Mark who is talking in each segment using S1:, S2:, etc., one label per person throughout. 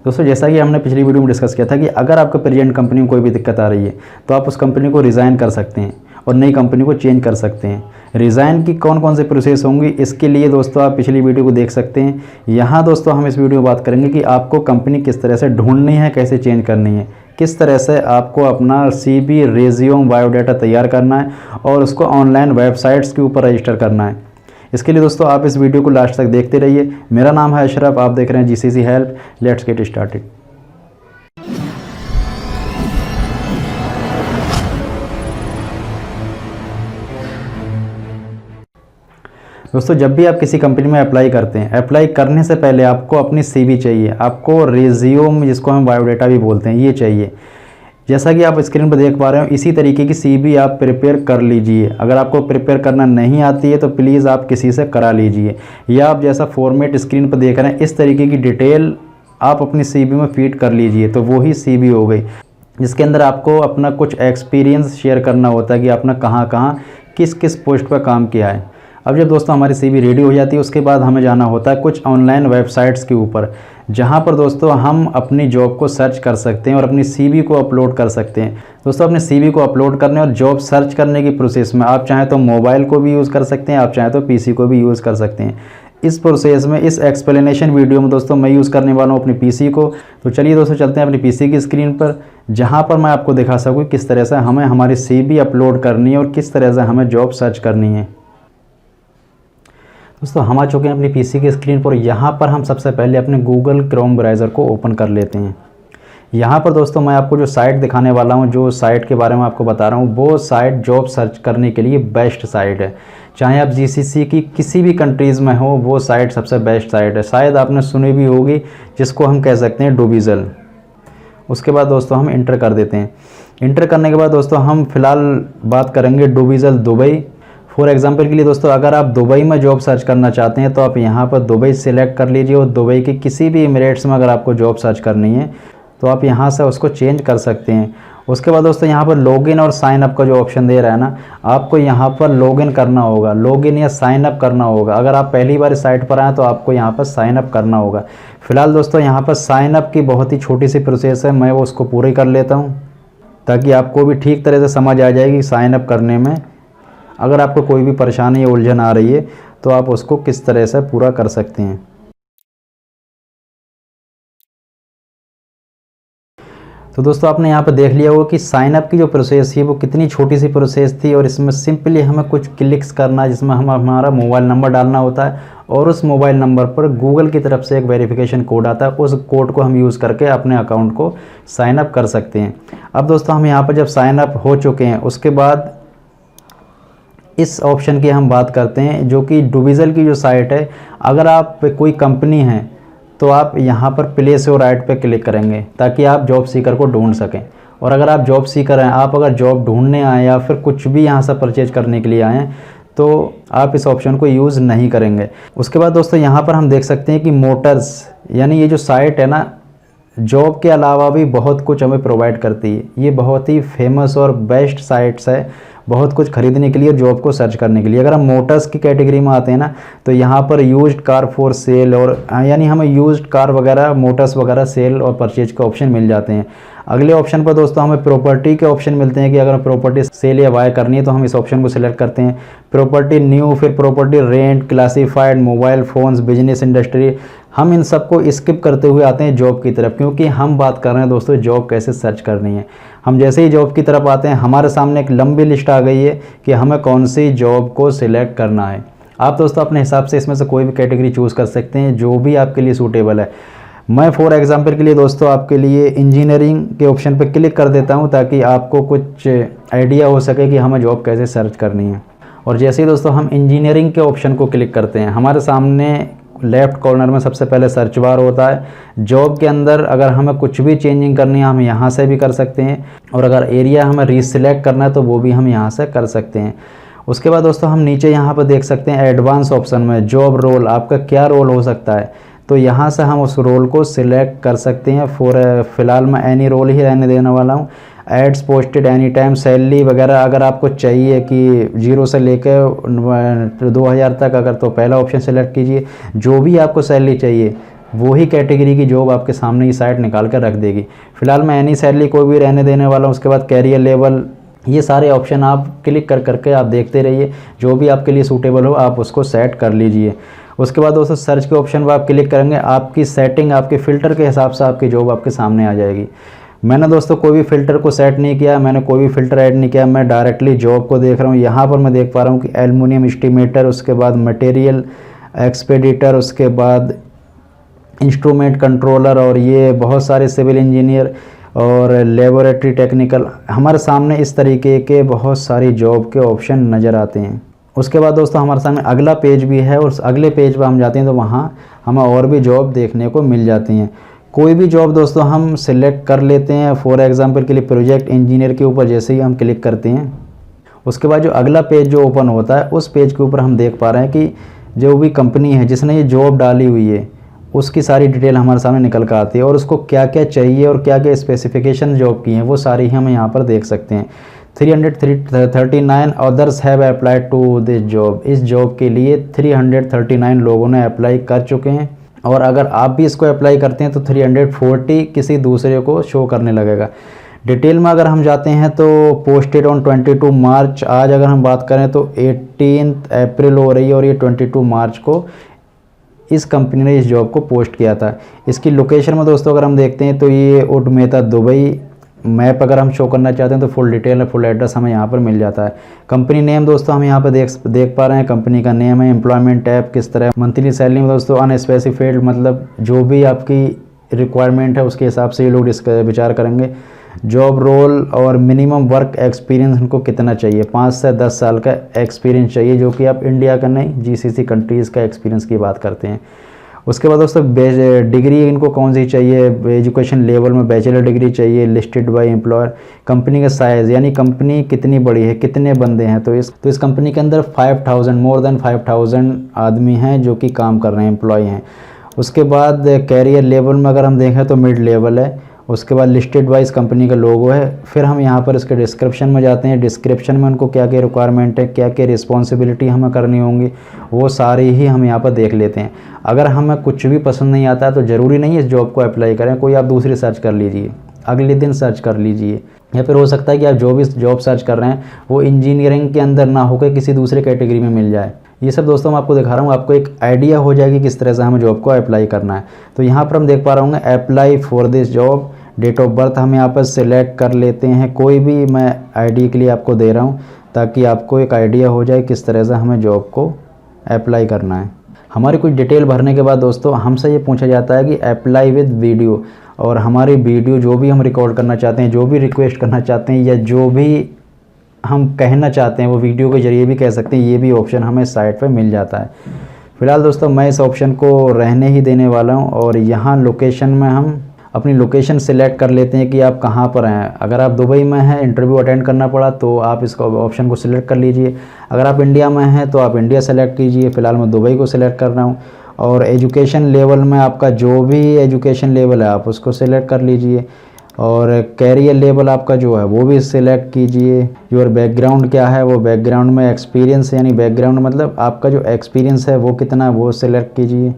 S1: दोस्तों जैसा कि हमने पिछली वीडियो में डिस्कस किया था कि अगर आपको प्रेजेंट कंपनी में कोई भी दिक्कत आ रही है तो आप उस कंपनी को रिज़ाइन कर सकते हैं और नई कंपनी को चेंज कर सकते हैं। रिज़ाइन की कौन कौन से प्रोसेस होंगी इसके लिए दोस्तों आप पिछली वीडियो को देख सकते हैं। यहाँ दोस्तों हम इस वीडियो में बात करेंगे कि आपको कंपनी किस तरह से ढूंढनी है, कैसे चेंज करनी है, किस तरह से आपको अपना CV, रेज्यूम, बायोडाटा तैयार करना है और उसको ऑनलाइन वेबसाइट्स के ऊपर रजिस्टर करना है। इसके लिए दोस्तों आप इस वीडियो को लास्ट तक देखते रहिए। मेरा नाम है अशरफ, आप देख रहे हैं GCC help. Let's get started. दोस्तों जब भी आप किसी कंपनी में अप्लाई करते हैं, अप्लाई करने से पहले आपको अपनी CV चाहिए, आपको रेज्यूम जिसको हम बायोडाटा भी बोलते हैं ये चाहिए। जैसा कि आप स्क्रीन पर देख पा रहे हो इसी तरीके की CV आप प्रिपेयर कर लीजिए। अगर आपको प्रिपेयर करना नहीं आती है तो प्लीज़ आप किसी से करा लीजिए, या आप जैसा फॉर्मेट स्क्रीन पर देख रहे हैं इस तरीके की डिटेल आप अपनी CV में फीड कर लीजिए, तो वही CV हो गई जिसके अंदर आपको अपना कुछ एक्सपीरियंस शेयर करना होता है कि आपने कहाँ कहाँ किस किस पोस्ट पर काम किया है। अब जब दोस्तों हमारी CV रेडी हो जाती है उसके बाद हमें जाना होता है कुछ ऑनलाइन वेबसाइट्स के ऊपर, जहां पर दोस्तों हम अपनी जॉब को सर्च कर सकते हैं और अपनी CV को अपलोड कर सकते हैं। दोस्तों अपने CV को अपलोड करने और जॉब सर्च करने की प्रोसेस में आप चाहें तो मोबाइल को भी यूज़ कर सकते हैं, आप चाहें तो PC को भी यूज़ कर सकते हैं। इस प्रोसेस में इस एक्सप्लेनेशन वीडियो में दोस्तों मैं यूज़ करने वाला हूँ अपनी PC को। तो चलिए दोस्तों चलते हैं अपनी PC की स्क्रीन पर, जहाँ पर मैं आपको दिखा सकूँ किस तरह से हमें हमारी CV अपलोड करनी है और किस तरह से हमें जॉब सर्च करनी है। दोस्तों हम आ चुके हैं अपनी PC की स्क्रीन पर। यहाँ पर हम सबसे पहले अपने गूगल क्रोम ब्राउज़र को ओपन कर लेते हैं। यहाँ पर दोस्तों मैं आपको जो साइट दिखाने वाला हूँ, जो साइट के बारे में आपको बता रहा हूँ, वो साइट जॉब सर्च करने के लिए बेस्ट साइट है। चाहे आप GCC की किसी भी कंट्रीज़ में हो, वो साइट सबसे बेस्ट साइट है। शायद आपने सुनी भी होगी, जिसको हम कह सकते हैं डूबिज़ल। उसके बाद दोस्तों हम इंटर कर देते हैं। इंटर करने के बाद दोस्तों हम फ़िलहाल बात करेंगे डूबिज़ल दुबई। फॉर एग्जांपल के लिए दोस्तों अगर आप दुबई में जॉब सर्च करना चाहते हैं तो आप यहाँ पर दुबई सिलेक्ट कर लीजिए और दुबई के किसी भी एमिरेट्स में अगर आपको जॉब सर्च करनी है तो आप यहाँ से उसको चेंज कर सकते हैं। उसके बाद दोस्तों यहाँ पर लॉगिन और साइन अप का जो ऑप्शन दे रहा है ना, आपको यहाँ पर लॉगिन करना होगा, लॉगिन या साइन अप करना होगा। अगर आप पहली बार इस साइट पर आएँ तो आपको यहाँ पर साइन अप करना होगा। फिलहाल दोस्तों यहाँ पर साइन अप की बहुत ही छोटी सी प्रोसेस है, मैं वो उसको पूरी कर लेता हूँ ताकि आपको भी ठीक तरह से समझ आ जाएगी साइन अप करने में। अगर आपको कोई भी परेशानी या उलझन आ रही है तो आप उसको किस तरह से पूरा कर सकते हैं। तो दोस्तों आपने यहाँ पर देख लिया होगा कि साइन अप की जो प्रोसेस थी वो कितनी छोटी सी प्रोसेस थी और इसमें सिंपली हमें कुछ क्लिक्स करना है, जिसमें हम हमारा मोबाइल नंबर डालना होता है और उस मोबाइल नंबर पर गूगल की तरफ से एक वेरिफिकेशन कोड आता है। उस कोड को हम यूज़ करके अपने अकाउंट को साइन अप कर सकते हैं। अब दोस्तों हम यहाँ पर जब साइन अप हो चुके हैं उसके बाद इस ऑप्शन की हम बात करते हैं, जो कि डूबिज़ल की जो साइट है। अगर आप कोई कंपनी है तो आप यहाँ पर प्लेस योर राइट पे क्लिक करेंगे ताकि आप जॉब सीकर को ढूंढ सकें। और अगर आप जॉब सीकर हैं, आप अगर जॉब ढूंढने आए या फिर कुछ भी यहाँ से परचेज करने के लिए आए हैं तो आप इस ऑप्शन को यूज़ नहीं करेंगे। उसके बाद दोस्तों यहाँ पर हम देख सकते हैं कि मोटर्स, यानी ये जो साइट है ना, जॉब के अलावा भी बहुत कुछ हमें प्रोवाइड करती है। ये बहुत ही फेमस और बेस्ट साइट्स है बहुत कुछ खरीदने के लिए, जॉब को सर्च करने के लिए। अगर हम मोटर्स की कैटेगरी में आते हैं ना तो यहाँ पर यूज्ड कार फॉर सेल, और यानी हमें यूज्ड कार वगैरह, मोटर्स वगैरह सेल और परचेज के ऑप्शन मिल जाते हैं। अगले ऑप्शन पर दोस्तों हमें प्रॉपर्टी के ऑप्शन मिलते हैं कि अगर प्रॉपर्टी सेल या बाय करनी है तो हम इस ऑप्शन को सिलेक्ट करते हैं। प्रॉपर्टी न्यू, फिर property rent, classified, mobile phones, business, industry. हम इन सबको स्किप करते हुए आते हैं जॉब की तरफ, क्योंकि हम बात कर रहे हैं दोस्तों जॉब कैसे सर्च करनी है। हम जैसे ही जॉब की तरफ आते हैं हमारे सामने एक लंबी लिस्ट आ गई है कि हमें कौन सी जॉब को सिलेक्ट करना है। आप दोस्तों अपने हिसाब से इसमें से कोई भी कैटेगरी चूज़ कर सकते हैं जो भी आपके लिए सूटेबल है। मैं फॉर एग्जांपल के लिए दोस्तों आपके लिए इंजीनियरिंग के ऑप्शन पर क्लिक कर देता हूं ताकि आपको कुछ आइडिया हो सके कि हमें जॉब कैसे सर्च करनी है। और जैसे ही दोस्तों हम इंजीनियरिंग के ऑप्शन को क्लिक करते हैं, हमारे सामने लेफ़्ट कॉर्नर में सबसे पहले सर्च बार होता है। जॉब के अंदर अगर हमें कुछ भी चेंजिंग करनी है हम यहाँ से भी कर सकते हैं, और अगर एरिया हमें रीसिलेक्ट करना है तो वो भी हम यहाँ से कर सकते हैं। उसके बाद दोस्तों हम नीचे यहाँ पर देख सकते हैं एडवांस ऑप्शन में जॉब रोल, आपका क्या रोल हो सकता है, तो यहाँ से हम उस रोल को सिलेक्ट कर सकते हैं। फ़िलहाल मैं एनी रोल ही रहने देने वाला हूँ। Ads posted any time, salary वगैरह अगर आपको चाहिए कि 0 से लेकर 2000 तक, अगर तो पहला ऑप्शन सेलेक्ट कीजिए। जो भी आपको सैलरी चाहिए वही कैटेगरी की जॉब आपके सामने ये साइट निकाल कर रख देगी। फिलहाल मैं एनी सैलरी कोई भी रहने देने वाला हूँ। उसके बाद कैरियर लेवल, ये सारे ऑप्शन आप क्लिक कर करके आप देखते रहिए, जो भी आपके लिए सूटेबल हो आप उसको सेट कर लीजिए। उसके बाद दोस्तों सर्च के ऑप्शन पर आप क्लिक करेंगे, आपकी सेटिंग आपके फ़िल्टर के हिसाब से आपकी जॉब आपके सामने आ जाएगी। मैंने दोस्तों कोई भी फ़िल्टर को सेट नहीं किया, मैंने कोई भी फ़िल्टर ऐड नहीं किया, मैं डायरेक्टली जॉब को देख रहा हूँ। यहाँ पर मैं देख पा रहा हूँ कि एल्युमिनियम एस्टिमेटर, उसके बाद मटेरियल एक्सपेडिटर, उसके बाद इंस्ट्रूमेंट कंट्रोलर, और ये बहुत सारे सिविल इंजीनियर और लेबोरेटरी टेक्निकल, हमारे सामने इस तरीके के बहुत सारी जॉब के ऑप्शन नज़र आते हैं। उसके बाद दोस्तों हमारे सामने अगला पेज भी है, और उस अगले पेज पर हम जाते हैं तो वहाँ हमें और भी जॉब देखने को मिल जाती हैं। कोई भी जॉब दोस्तों हम सिलेक्ट कर लेते हैं, फॉर एग्जांपल के लिए प्रोजेक्ट इंजीनियर के ऊपर जैसे ही हम क्लिक करते हैं, उसके बाद जो अगला पेज जो ओपन होता है उस पेज के ऊपर हम देख पा रहे हैं कि जो भी कंपनी है जिसने ये जॉब डाली हुई है उसकी सारी डिटेल हमारे सामने निकल कर आती है, और उसको क्या क्या चाहिए और क्या क्या स्पेसिफिकेशन जॉब की हैं वो सारी हम यहाँ पर देख सकते हैं। 339 others have applied to this job, इस जॉब के लिए 339 लोगों ने अप्लाई कर चुके हैं, और अगर आप भी इसको अप्लाई करते हैं तो 340 किसी दूसरे को शो करने लगेगा। डिटेल में अगर हम जाते हैं तो पोस्टेड ऑन 22 मार्च, आज अगर हम बात करें तो 18 अप्रैल हो रही है, और ये 22 मार्च को इस कंपनी ने इस जॉब को पोस्ट किया था। इसकी लोकेशन में दोस्तों अगर हम देखते हैं तो ये उडमेता दुबई, मैप अगर हम शो करना चाहते हैं तो फुल डिटेल फुल एड्रेस हमें यहाँ पर मिल जाता है। कंपनी नेम दोस्तों हम यहाँ पर देख पा रहे हैं, कंपनी का नेम है, एम्प्लॉयमेंट टाइप किस तरह, मंथली सैलरी में दोस्तों अनस्पेसिफाइड, मतलब जो भी आपकी रिक्वायरमेंट है उसके हिसाब से ये लोग विचार करेंगे। जॉब रोल और मिनिमम वर्क एक्सपीरियंस उनको कितना चाहिए, 5 से 10 साल का एक्सपीरियंस चाहिए, जो कि आप इंडिया का नहीं जीसीसी कंट्रीज़ का एक्सपीरियंस की बात करते हैं। उसके बाद दोस्तों डिग्री इनको कौन सी चाहिए, एजुकेशन लेवल में बैचलर डिग्री चाहिए, लिस्टेड बाय एम्प्लॉयर, कंपनी का साइज़ यानी कंपनी कितनी बड़ी है, कितने बंदे हैं, तो इस कंपनी के अंदर 5000 मोर देन 5000 आदमी हैं जो कि काम कर रहे हैं, एम्प्लॉय हैं। उसके बाद कैरियर लेवल में अगर हम देखें तो मिड लेवल है। उसके बाद लिस्टेड वाइज कंपनी का लोगो है। फिर हम यहाँ पर इसके डिस्क्रिप्शन में जाते हैं, डिस्क्रिप्शन में उनको क्या क्या रिक्वायरमेंट है, क्या क्या रिस्पॉन्सिबिलिटी हमें करनी होंगी, वो सारी ही हम यहाँ पर देख लेते हैं। अगर हमें कुछ भी पसंद नहीं आता तो ज़रूरी नहीं है इस जॉब को अप्लाई करें, कोई आप दूसरी सर्च कर लीजिए, अगले दिन सर्च कर लीजिए, या फिर हो सकता है कि आप जो भी जॉब सर्च कर रहे हैं वो इंजीनियरिंग के अंदर ना होकर किसी दूसरे कैटेगरी में मिल जाए। ये सब दोस्तों मैं आपको दिखा रहा हूँ, आपको एक आइडिया हो जाएगी किस तरह से हमें जॉब को अप्लाई करना है। तो यहाँ पर हम देख पा रहे होंगे apply for this job, date of birth हम यहाँ पर सिलेक्ट कर लेते हैं, कोई भी मैं आईडी के लिए आपको दे रहा हूँ ताकि आपको एक आइडिया हो जाए किस तरह से हमें जॉब को अप्लाई करना है। हमारी कुछ डिटेल भरने के बाद दोस्तों हमसे ये पूछा जाता है कि अप्लाई विद वीडियो, और हमारी वीडियो जो भी हम रिकॉर्ड करना चाहते हैं, जो भी रिक्वेस्ट करना चाहते हैं, या जो भी हम कहना चाहते हैं वो वीडियो के जरिए भी कह सकते हैं, ये भी ऑप्शन हमें साइट पर मिल जाता है। फिलहाल दोस्तों मैं इस ऑप्शन को रहने ही देने वाला हूँ, और यहाँ लोकेशन में हम अपनी लोकेशन सिलेक्ट कर लेते हैं कि आप कहाँ पर हैं। अगर आप दुबई में हैं, इंटरव्यू अटेंड करना पड़ा तो आप इसको ऑप्शन को सिलेक्ट कर लीजिए। अगर आप इंडिया में हैं तो आप इंडिया सेलेक्ट कीजिए, फ़िलहाल मैं दुबई को सिलेक्ट कर रहा हूँ। और एजुकेशन लेवल में आपका जो भी एजुकेशन लेवल है आप उसको सिलेक्ट कर लीजिए, और कैरियर लेवल आपका जो है वो भी सिलेक्ट कीजिए। योर बैकग्राउंड क्या है, वो बैकग्राउंड में एक्सपीरियंस यानी बैकग्राउंड मतलब आपका जो एक्सपीरियंस है वो कितना है वो सिलेक्ट कीजिए।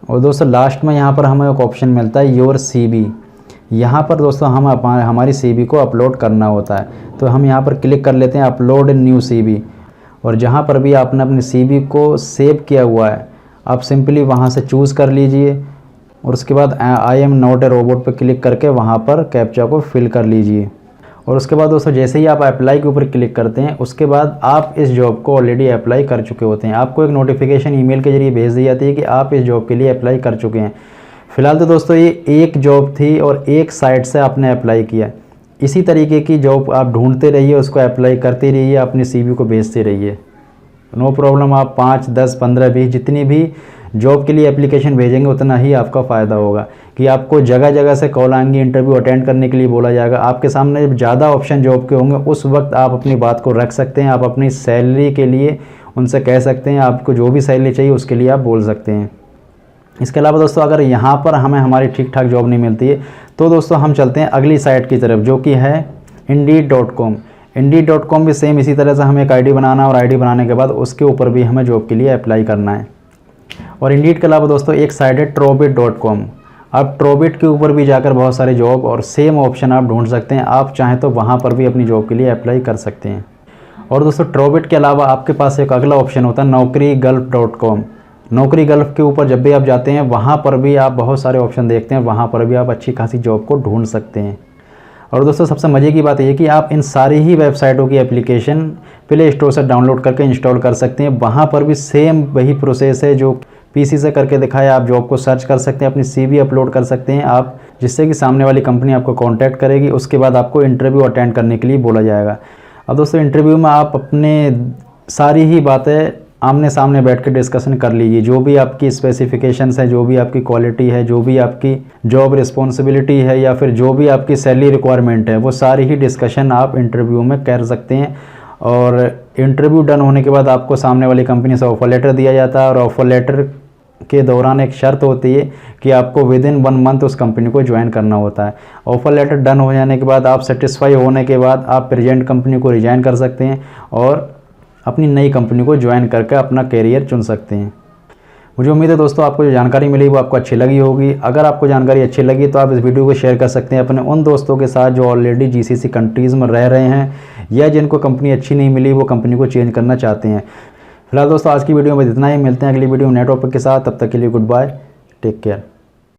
S1: और दोस्तों लास्ट में यहाँ पर हमें एक ऑप्शन मिलता है योर सीवी। यहाँ पर दोस्तों हम हमारी सीवी को अपलोड करना होता है, तो हम यहाँ पर क्लिक कर लेते हैं अपलोड न्यू सीवी, और जहाँ पर भी आपने अपनी सीवी को सेव किया हुआ है आप सिंपली वहाँ से चूज़ कर लीजिए, और उसके बाद I am not a robot पर क्लिक करके वहाँ पर कैप्चा को फिल कर लीजिए। और उसके बाद दोस्तों जैसे ही आप अप्लाई के ऊपर क्लिक करते हैं उसके बाद आप इस जॉब को ऑलरेडी अप्लाई कर चुके होते हैं। आपको एक नोटिफिकेशन ईमेल के जरिए भेज दी जाती है कि आप इस जॉब के लिए अप्लाई कर चुके हैं। फिलहाल तो दोस्तों ये एक जॉब थी और एक साइट से आपने अप्लाई किया। इसी तरीके की जॉब आप ढूंढते रहिए, उसको अप्लाई करते रहिए, अपनी सीवी को भेजते रहिए, नो प्रॉब्लम। आप 5, 10, 15, 20 जितनी भी जॉब के लिए एप्लीकेशन भेजेंगे उतना ही आपका फ़ायदा होगा कि आपको जगह जगह से कॉल आएंगी, इंटरव्यू अटेंड करने के लिए बोला जाएगा। आपके सामने जब ज़्यादा ऑप्शन जॉब के होंगे उस वक्त आप अपनी बात को रख सकते हैं, आप अपनी सैलरी के लिए उनसे कह सकते हैं, आपको जो भी सैलरी चाहिए उसके लिए आप बोल सकते हैं। इसके अलावा दोस्तों अगर यहाँ पर हमें हमारी ठीक ठाक जॉब नहीं मिलती है तो दोस्तों हम चलते हैं अगली साइट की तरफ जो कि है Indeed.com। Indeed.com भी सेम इसी तरह से हमें एक आईडी बनाना है और आईडी बनाने के बाद उसके ऊपर भी हमें जॉब के लिए अप्लाई करना है। और Indeed के अलावा दोस्तों एक साइट है Trobit.com। आप Trobit के ऊपर भी जाकर बहुत सारे जॉब और सेम ऑप्शन आप ढूंढ सकते हैं। आप चाहें तो वहाँ पर भी अपनी जॉब के लिए अप्लाई कर सकते हैं। और दोस्तों Trobit के अलावा आपके पास एक अगला ऑप्शन होता है Naukri-Gulf.com। Naukri-Gulf के ऊपर जब भी आप जाते हैं वहाँ पर भी आप बहुत सारे ऑप्शन देखते हैं, वहाँ पर भी आप अच्छी खासी जॉब को ढूंढ सकते हैं। और दोस्तों सबसे मज़े की बात यह है कि आप इन सारी ही वेबसाइटों की एप्लीकेशन प्ले स्टोर से डाउनलोड करके इंस्टॉल कर सकते हैं। वहाँ पर भी सेम वही प्रोसेस है जो पीसी से करके दिखाया। आप जॉब को सर्च कर सकते हैं, अपनी सीवी अपलोड कर सकते हैं आप, जिससे कि सामने वाली कंपनी आपको कांटेक्ट करेगी। उसके बाद आपको इंटरव्यू अटेंड करने के लिए बोला जाएगा। अब दोस्तों इंटरव्यू में आप अपने सारी ही बातें आमने सामने बैठ के डिस्कशन कर लीजिए। जो भी आपकी स्पेसिफिकेशंस है, जो भी आपकी क्वालिटी है, जो भी आपकी जॉब रिस्पॉन्सिबिलिटी है या फिर जो भी आपकी सैलरी रिक्वायरमेंट है, वो सारी ही डिस्कशन आप इंटरव्यू में कर सकते हैं। और इंटरव्यू डन होने के बाद आपको सामने वाली कंपनी से ऑफर लेटर दिया जाता है। और ऑफर लेटर के दौरान एक शर्त होती है कि आपको विदिन 1 मंथ उस कंपनी को ज्वाइन करना होता है। ऑफर लेटर डन हो जाने के बाद आप सेटिस्फाई होने के बाद आप प्रेजेंट कंपनी को रिजाइन कर सकते हैं और अपनी नई कंपनी को ज्वाइन करके अपना कैरियर चुन सकते हैं। मुझे उम्मीद है दोस्तों आपको जो जानकारी मिली वो आपको अच्छी लगी होगी। अगर आपको जानकारी अच्छी लगी तो आप इस वीडियो को शेयर कर सकते हैं अपने उन दोस्तों के साथ जो ऑलरेडी जीसीसी कंट्रीज़ में रह रहे हैं या जिनको कंपनी अच्छी नहीं मिली, वो कंपनी को चेंज करना चाहते हैं। फिलहाल दोस्तों आज की वीडियो में इतना ही। मिलते हैं अगली वीडियो में नए टॉपिक के साथ। तब तक के लिए गुड बाय, टेक केयर।